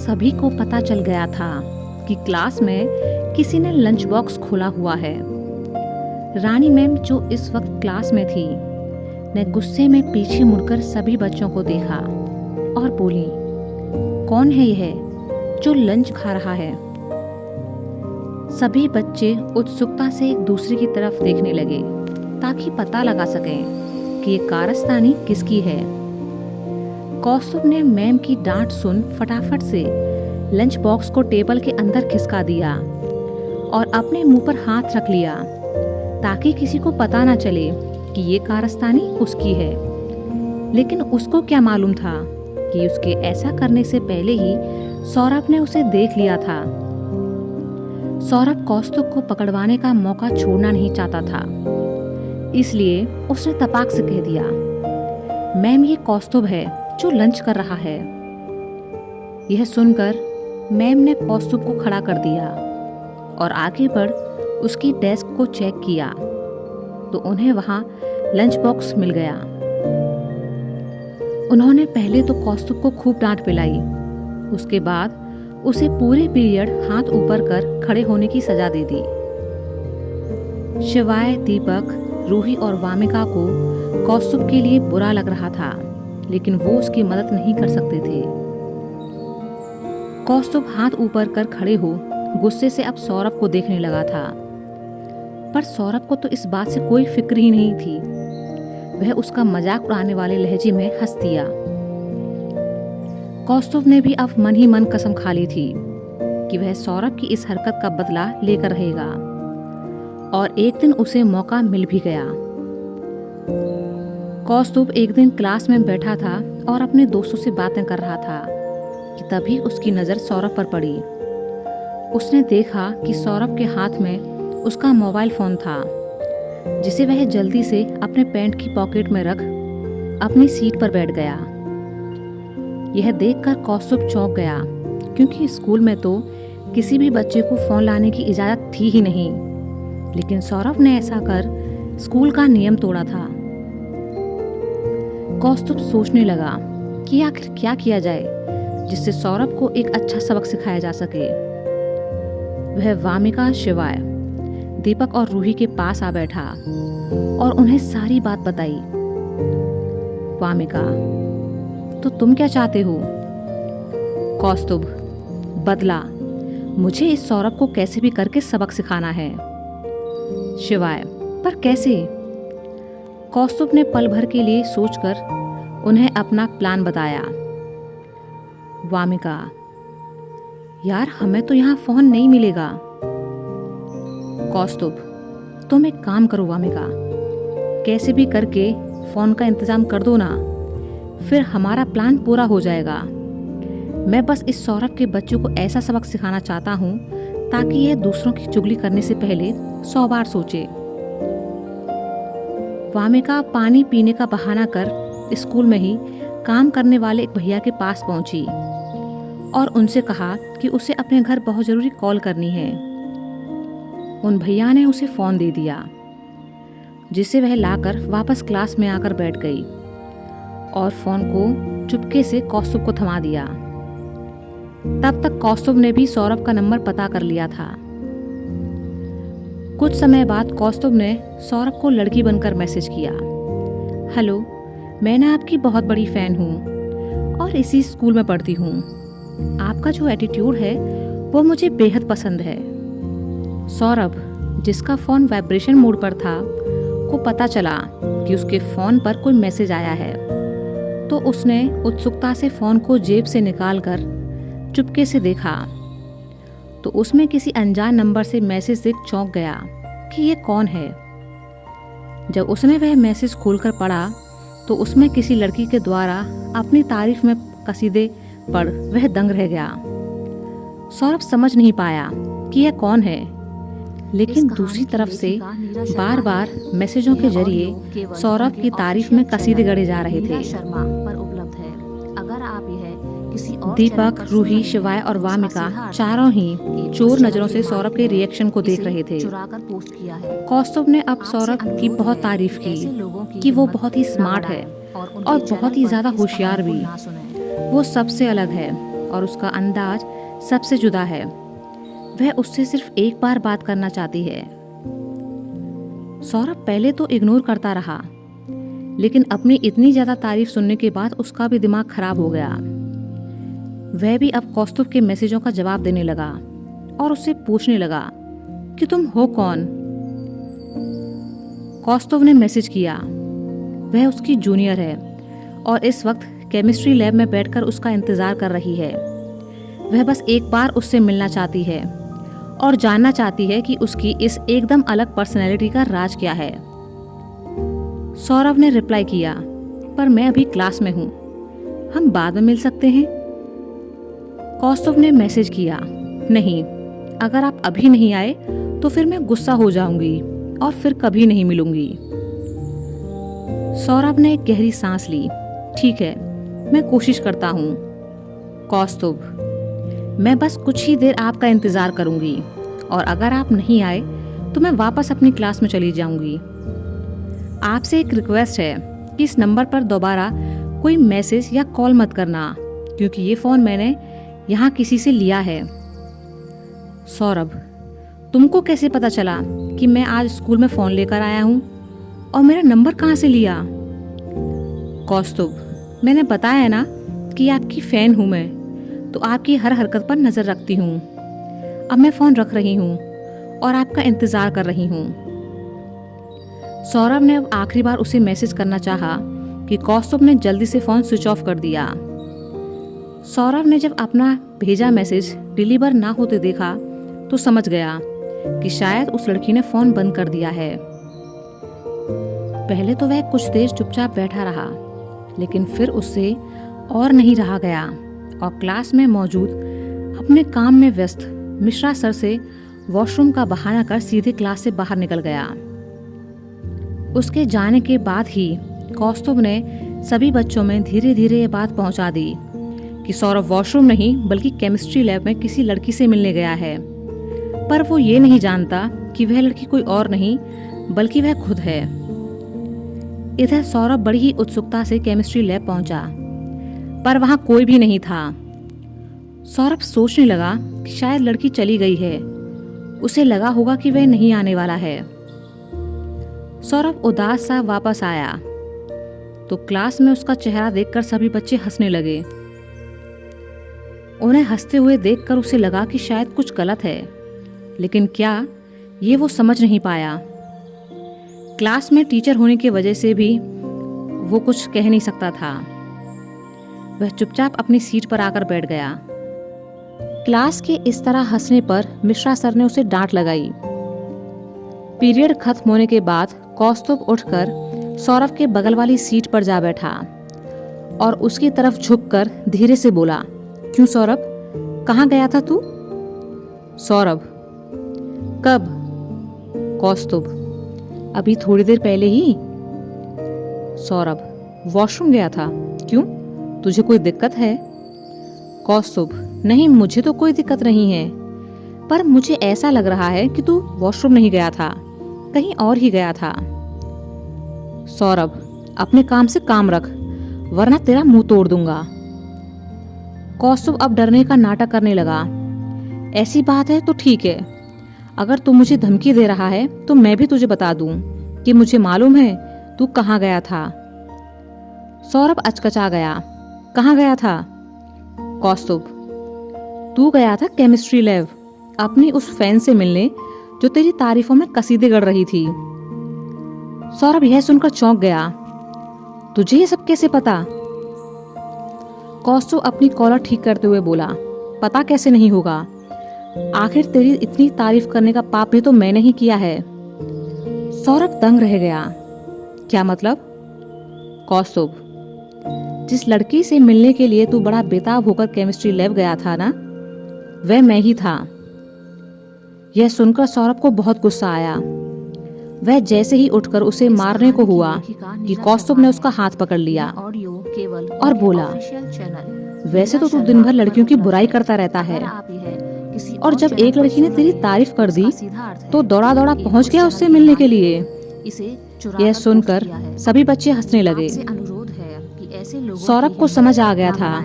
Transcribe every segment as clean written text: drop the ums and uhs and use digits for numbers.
सभी को पता चल गया था कि क्लास में किसी ने लंच बॉक्स खोला हुआ है। रानी मैम, जो इस वक्त क्लास में थी, ने गुस्से में पीछे मुड़कर सभी बच्चों को देखा और बोली, कौन है यह जो लंच खा रहा है? सभी बच्चे उत्सुकता से एक दूसरे की तरफ देखने लगे ताकि पता लगा सकें कि ये कारस्तानी किसकी है। कौस्तुभ ने मैम की डांट सुन फटाफट से लंच बॉक्स को टेबल के अंदर खिसका दिया और अपने मुंह पर हाथ रख लिया ताकि किसी को पता ना चले कि ये कारस्तानी उसकी है। लेकिन उसको क्या मालूम था कि उसके ऐसा करने से पहले ही सौरभ ने उसे देख लिया था। सौरभ कौस्तुभ को पकड़वाने का मौका छोड़ना नहीं चाहता था, इसलिए उसने तपाक से कह दिया, मैम, ये कौस्तुभ है जो लंच कर रहा है। यह सुनकर मैम ने कौस्तुभ को खड़ा कर दिया और आगे बढ़ उसकी डेस्क को चेक किया तो उन्हें वहां लंच बॉक्स मिल गया। उन्होंने पहले तो कौस्तुभ को खूब डांट पिलाई, उसके बाद उसे पूरे पीरियड हाथ ऊपर कर खड़े होने की सजा दे दी। शिवाय, दीपक, रूही और वामिका को कौस्तुभ के लिए बुरा लग रहा था, लेकिन वो उसकी मदद नहीं कर सकते थे। कौस्तुभ हाथ ऊपर कर खड़े हो गुस्से से अब सौरभ को देखने लगा था, पर सौरभ को तो इस बात से कोई फिक्र ही नहीं थी। वह उसका मजाक उड़ाने वाले लहजे में हंस दिया। कौस्तुभ ने भी अब मन ही मन कसम खा ली थी कि वह सौरभ की इस हरकत का बदला लेकर रहेगा, और एक दिन उसे मौका मिल भी गया। कौस्तुभ एक दिन क्लास में बैठा था और अपने दोस्तों से बातें कर रहा था कि तभी उसकी नज़र सौरभ पर पड़ी। उसने देखा कि सौरभ के हाथ में उसका मोबाइल फ़ोन था, जिसे वह जल्दी से अपने पैंट की पॉकेट में रख अपनी सीट पर बैठ गया। यह देखकर कौस्तुभ चौंक गया, क्योंकि स्कूल में तो किसी भी बच्चे को फ़ोन लाने की इजाज़त थी ही नहीं, लेकिन सौरभ ने ऐसा कर स्कूल का नियम तोड़ा था। कौस्तुभ सोचने लगा कि आखिर क्या किया जाए जिससे सौरभ को एक अच्छा सबक सिखाया जा सके। वह वामिका, शिवाय, दीपक और रूही के पास आ बैठा और उन्हें सारी बात बताई। वामिका, तो तुम क्या चाहते हो? कौस्तुभ, बदला। मुझे इस सौरभ को कैसे भी करके सबक सिखाना है। शिवाय, पर कैसे? कौस्तुभ ने पल भर के लिए सोचकर उन्हें अपना प्लान बताया। वामिका, यार, हमें तो यहाँ फोन नहीं मिलेगा। कौस्तुभ, तुम एक काम करो वामिका, कैसे भी करके फोन का इंतजाम कर दो ना, फिर हमारा प्लान पूरा हो जाएगा। मैं बस इस सौरभ के बच्चों को ऐसा सबक सिखाना चाहता हूँ ताकि यह दूसरों की चुगली करने से पहले 100 बार सोचे। वामिका पानी पीने का बहाना कर स्कूल में ही काम करने वाले एक भैया के पास पहुंची और उनसे कहा कि उसे अपने घर बहुत ज़रूरी कॉल करनी है। उन भैया ने उसे फ़ोन दे दिया, जिसे वह लाकर वापस क्लास में आकर बैठ गई और फ़ोन को चुपके से कौस्तुभ को थमा दिया। तब तक कौस्तुभ ने भी सौरभ का नंबर पता कर लिया था। कुछ समय बाद कौस्तुभ ने सौरभ को लड़की बनकर मैसेज किया, हेलो, मैं ना आपकी बहुत बड़ी फ़ैन हूँ और इसी स्कूल में पढ़ती हूँ। आपका जो एटीट्यूड है वो मुझे बेहद पसंद है। सौरभ, जिसका फ़ोन वाइब्रेशन मोड पर था, को पता चला कि उसके फ़ोन पर कोई मैसेज आया है, तो उसने उत्सुकता से फ़ोन को जेब से निकालकर चुपके से देखा तो उसमें किसी अनजान नंबर से मैसेज देख चौंक गया कि ये कौन है। जब उसने वह मैसेज खोलकर पढ़ा तो उसमें किसी लड़की के द्वारा अपनी तारीफ में कसीदे पढ़ वह दंग रह गया। सौरभ समझ नहीं पाया कि यह कौन है, लेकिन दूसरी तरफ से बार बार मैसेजों के जरिए सौरभ की तारीफ में कसीदे गढ़े जा रहे थे। दीपक, रूही, शिवाय और वामिका चारों ही चोर नजरों से सौरभ के रिएक्शन को देख रहे थे। कौस्तुभ ने अब सौरभ की बहुत तारीफ की कि वो बहुत ही स्मार्ट है और बहुत ही ज्यादा होशियार भी। वो सबसे अलग है और उसका अंदाज सबसे जुदा है। वह उससे सिर्फ एक बार बात करना चाहती है। सौरभ पहले तो इग्नोर करता रहा, लेकिन अपनी इतनी ज़्यादा तारीफ सुनने के बाद उसका भी दिमाग खराब हो गया। वह भी अब कौस्तुभ के मैसेजों का जवाब देने लगा और उससे पूछने लगा कि तुम हो कौन। कौस्तुभ ने मैसेज किया। वह उसकी जूनियर है और इस वक्त केमिस्ट्री लैब में बैठकर उसका इंतज़ार कर रही है। वह बस एक बार उससे मिलना चाहती है और जानना चाहती है कि उसकी इस एकदम अलग पर्सनैलिटी का राज क्या है। सौरभ ने रिप्लाई किया, पर मैं अभी क्लास में हूँ, हम बाद में मिल सकते हैं। कौस्तुभ ने मैसेज किया, नहीं, अगर आप अभी नहीं आए तो फिर मैं गुस्सा हो जाऊंगी और फिर कभी नहीं मिलूंगी। सौरभ ने एक गहरी सांस ली। ठीक है, मैं कोशिश करता हूँ। कौस्तुभ, मैं बस कुछ ही देर आपका इंतज़ार करूंगी और अगर आप नहीं आए तो मैं वापस अपनी क्लास में चली जाऊंगी। आपसे एक रिक्वेस्ट है कि इस नंबर पर दोबारा कोई मैसेज या कॉल मत करना, क्योंकि ये फ़ोन मैंने यहाँ किसी से लिया है। सौरभ, तुमको कैसे पता चला कि मैं आज स्कूल में फ़ोन लेकर आया हूँ और मेरा नंबर कहाँ से लिया? कौस्तुभ, मैंने बताया ना कि आपकी फ़ैन हूँ मैं, तो आपकी हर हरकत पर नज़र रखती हूँ। अब मैं फ़ोन रख रही हूँ और आपका इंतज़ार कर रही हूँ। सौरभ ने अब आखिरी बार उसे मैसेज करना चाहा कि कौस्तुभ ने जल्दी से फ़ोन स्विच ऑफ कर दिया। सौरभ ने जब अपना भेजा मैसेज डिलीवर ना होते देखा तो समझ गया कि शायद उस लड़की ने फ़ोन बंद कर दिया है। पहले तो वह कुछ देर चुपचाप बैठा रहा, लेकिन फिर उससे और नहीं रहा गया और क्लास में मौजूद अपने काम में व्यस्त मिश्रा सर से वॉशरूम का बहाना कर सीधे क्लास से बाहर निकल गया। उसके जाने के बाद ही कौस्तुभ ने सभी बच्चों में धीरे धीरे ये बात पहुंचा दी कि सौरभ वॉशरूम नहीं बल्कि केमिस्ट्री लैब में किसी लड़की से मिलने गया है, पर वो ये नहीं जानता कि वह लड़की कोई और नहीं बल्कि वह खुद है। इधर सौरभ बड़ी ही उत्सुकता से केमिस्ट्री लैब पहुंचा, पर वहां कोई भी नहीं था। सौरभ सोचने लगा कि शायद लड़की चली गई है, उसे लगा होगा कि वह नहीं आने वाला है। सौरभ उदास सा वापस आया तो क्लास में उसका चेहरा देखकर सभी बच्चे हंसने लगे। उन्हें हंसते हुए देखकर उसे लगा कि शायद कुछ गलत है, लेकिन क्या, ये वो समझ नहीं पाया। क्लास में टीचर होने की वजह से भी वो कुछ कह नहीं सकता था। वह चुपचाप अपनी सीट पर आकर बैठ गया। क्लास के इस तरह हंसने पर मिश्रा सर ने उसे डांट लगाई। पीरियड खत्म होने के बाद कौस्तुभ उठकर सौरभ के बगल वाली सीट पर जा बैठा और उसकी तरफ झुककर धीरे से बोला, क्यों सौरभ, कहाँ गया था तू? सौरभ, कब? कौस्तुभ, अभी थोड़ी देर पहले ही। सौरभ, वॉशरूम गया था, क्यों, तुझे कोई दिक्कत है? कौस्तुभ, नहीं, मुझे तो कोई दिक्कत नहीं है, पर मुझे ऐसा लग रहा है कि तू वॉशरूम नहीं गया था, कहीं और ही गया था। सौरभ, अपने काम से काम रख, वरना तेरा मुंह तोड़ दूंगा। कौस्तुभ अब डरने का नाटक करने लगा। ऐसी बात है तो ठीक है, अगर तू मुझे धमकी दे रहा है तो मैं भी तुझे बता दूं कि मुझे मालूम है तू कहाँ गया था। सौरभ अचकचा गया। कहाँ गया था? कौस्तुभ, तू गया था केमिस्ट्री लैब अपनी उस फैन से मिलने जो तेरी तारीफों में कसीदे गढ़ रही थी। सौरभ यह सुनकर चौंक गया। तुझे ये सब कैसे पता? कौस्तुभ अपनी कॉलर ठीक करते हुए बोला, पता कैसे नहीं होगा, आखिर तेरी इतनी तारीफ करने का पाप भी तो मैंने ही किया है। सौरभ दंग रह गया। क्या मतलब? कौस्तुभ, जिस लड़की से मिलने के लिए तू बड़ा बेताब होकर केमिस्ट्री लैब गया था ना, वह मैं ही था। यह सुनकर सौरभ को बहुत गुस्सा आया। वह जैसे ही उठकर उसे मारने को हुआ कि कौस्तुभ ने उसका हाथ पकड़ लिया और बोला, वैसे तो तू दिन भर लड़कियों की बुराई करता रहता है, और जब एक लड़की ने तेरी तारीफ कर दी तो दौड़ा दौड़ा पहुंच गया उससे मिलने के लिए। यह सुनकर सभी बच्चे हंसने लगे। सौरभ को समझ आ गया था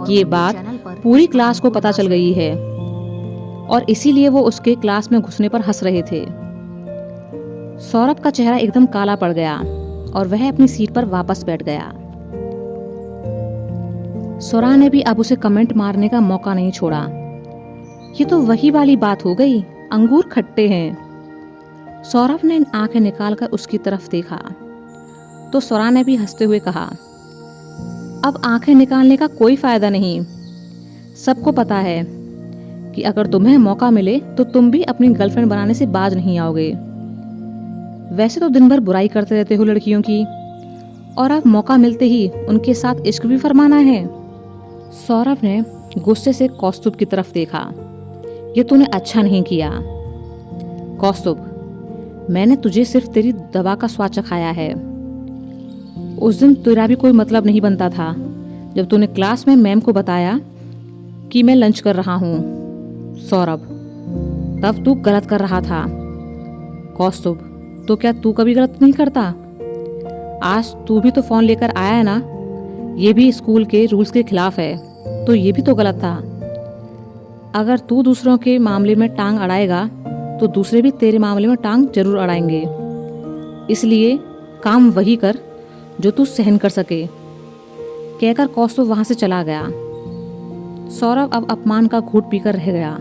ये बात पूरी क्लास को पता चल गई है और इसीलिए वो उसके क्लास में घुसने पर हंस रहे थे। सौरभ का चेहरा एकदम काला पड़ गया और वह अपनी सीट पर वापस बैठ गया। सौरा ने भी अब उसे कमेंट मारने का मौका नहीं छोड़ा। ये तो वही वाली बात हो गई, अंगूर खट्टे हैं। सौरभ ने आंखें निकालकर उसकी तरफ देखा तो सौरा ने भी हंसते हुए कहा, अब आंखें निकालने का कोई फायदा नहीं। सबको पता है कि अगर तुम्हें मौका मिले तो तुम भी अपनी गर्लफ्रेंड बनाने से बाज नहीं आओगे। वैसे तो दिन भर बुराई करते रहते हो लड़कियों की, और अब मौका मिलते ही उनके साथ इश्क भी फरमाना है। सौरभ ने गुस्से से कौस्तुभ की तरफ देखा। ये तूने अच्छा नहीं किया कौस्तुभ, मैंने तुझे सिर्फ तेरी दवा का स्वाद चखाया है। उस दिन तेरा भी कोई मतलब नहीं बनता था जब तूने क्लास में मैम को बताया कि मैं लंच कर रहा हूँ। सौरभ, तब तू गलत कर रहा था। कौस्तुभ, तो क्या तू कभी गलत नहीं करता? आज तू भी तो फोन लेकर आया है ना, ये भी स्कूल के रूल्स के खिलाफ है, तो ये भी तो गलत था। अगर तू दूसरों के मामले में टांग अड़ाएगा तो दूसरे भी तेरे मामले में टांग जरूर अड़ाएंगे। इसलिए काम वही कर जो तू सहन कर सके, कहकर कौस्तुभ वहां से चला गया। सौरभ अब अपमान का घूंट पीकर रह गया।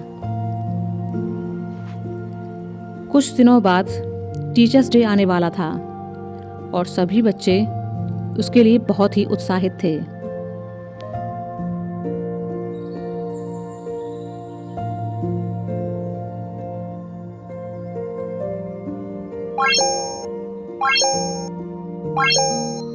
कुछ दिनों बाद टीचर्स डे आने वाला था और सभी बच्चे उसके लिए बहुत ही उत्साहित थे। Bye.